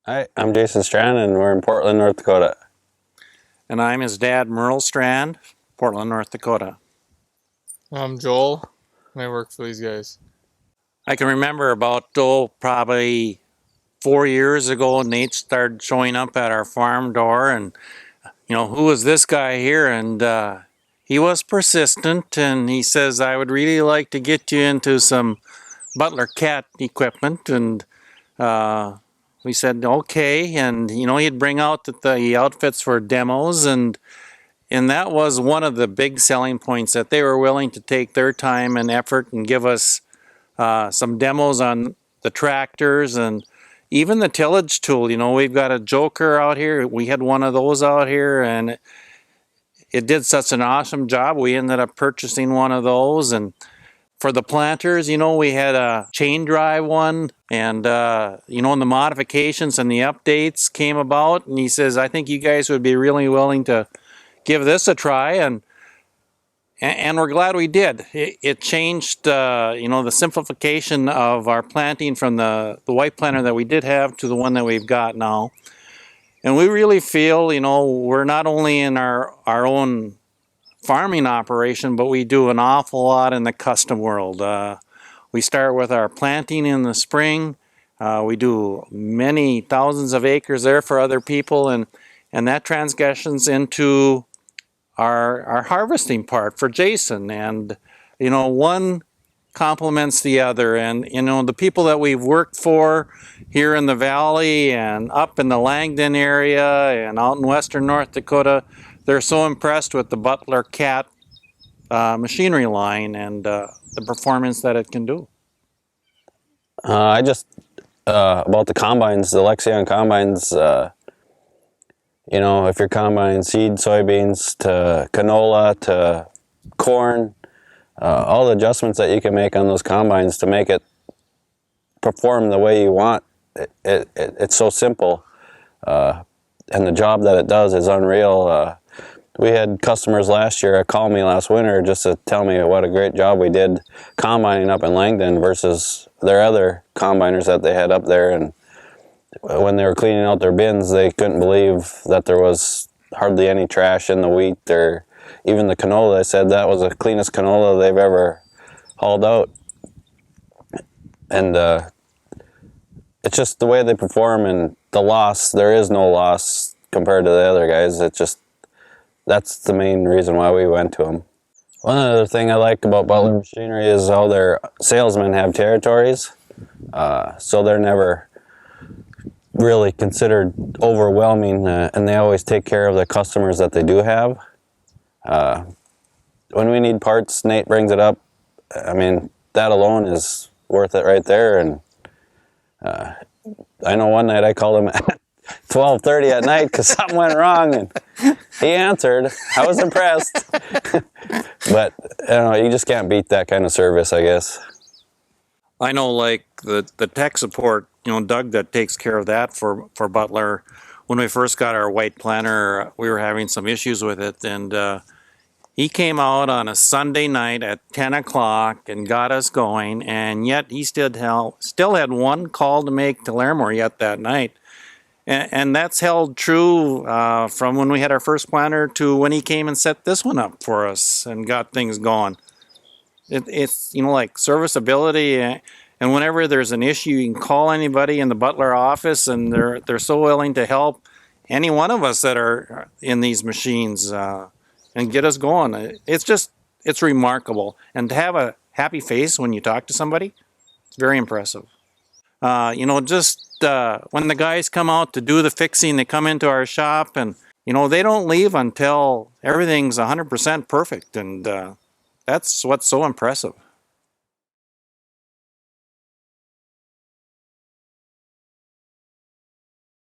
Hi, I'm Jason Strand, and we're in Portland, North Dakota. And I'm his dad, Merle Strand, Portland, North Dakota. I'm Joel, and I work for these guys. I can remember about, probably 4 years ago, Nate started showing up at our farm door, and, who is this guy here? And he was persistent, and he says, I would really like to get you into some Butler cat equipment. And we said, okay. And, he'd bring out the outfits for demos, and that was one of the big selling points, that they were willing to take their time and effort and give us some demos on the tractors and even the tillage tool. We've got a Joker out here. We had one of those out here, and it did such an awesome job. We ended up purchasing one of those. And for the planters, we had a chain drive one, and and the modifications and the updates came about. And he says, I think you guys would be really willing to give this a try, and we're glad we did. It changed, the simplification of our planting from the white planter that we did have to the one that we've got now. And we really feel, we're not only in our own farming operation, but we do an awful lot in the custom world. We start with our planting in the spring. We do many thousands of acres there for other people, and that transitions into our harvesting part for Jason. And one complements the other. And the people that we've worked for here in the valley and up in the Langdon area and out in western North Dakota, they're so impressed with the Butler cat machinery line and the performance that it can do. About the combines, the Lexion combines, if you're combining seed, soybeans to canola to corn, all the adjustments that you can make on those combines to make it perform the way you want, it's so simple. And the job that it does is unreal. We had customers last year call me last winter just to tell me what a great job we did combining up in Langdon versus their other combiners that they had up there. And when they were cleaning out their bins, they couldn't believe that there was hardly any trash in the wheat or even the canola. They said that was the cleanest canola they've ever hauled out. And it's just the way they perform, and the loss, there is no loss compared to the other guys. That's the main reason why we went to them. One other thing I like about Butler Machinery is how their salesmen have territories. So they're never really considered overwhelming, and they always take care of the customers that they do have. When we need parts, Nate brings it up. I mean, that alone is worth it right there. And I know one night I called him at 12:30 at night because something went wrong, and he answered. I was impressed. But you just can't beat that kind of service, I guess. I know, like the tech support, Doug, that takes care of that for Butler. When we first got our white planter, we were having some issues with it, and he came out on a Sunday night at 10 o'clock and got us going, and yet he still had one call to make to Larimore yet that night. And that's held true from when we had our first planter to when he came and set this one up for us and got things going. It's like serviceability, and whenever there's an issue, you can call anybody in the Butler office, and they're so willing to help any one of us that are in these machines and get us going. It's remarkable, and to have a happy face when you talk to somebody, it's very impressive. When the guys come out to do the fixing, they come into our shop, and they don't leave until everything's 100% perfect, and that's what's so impressive.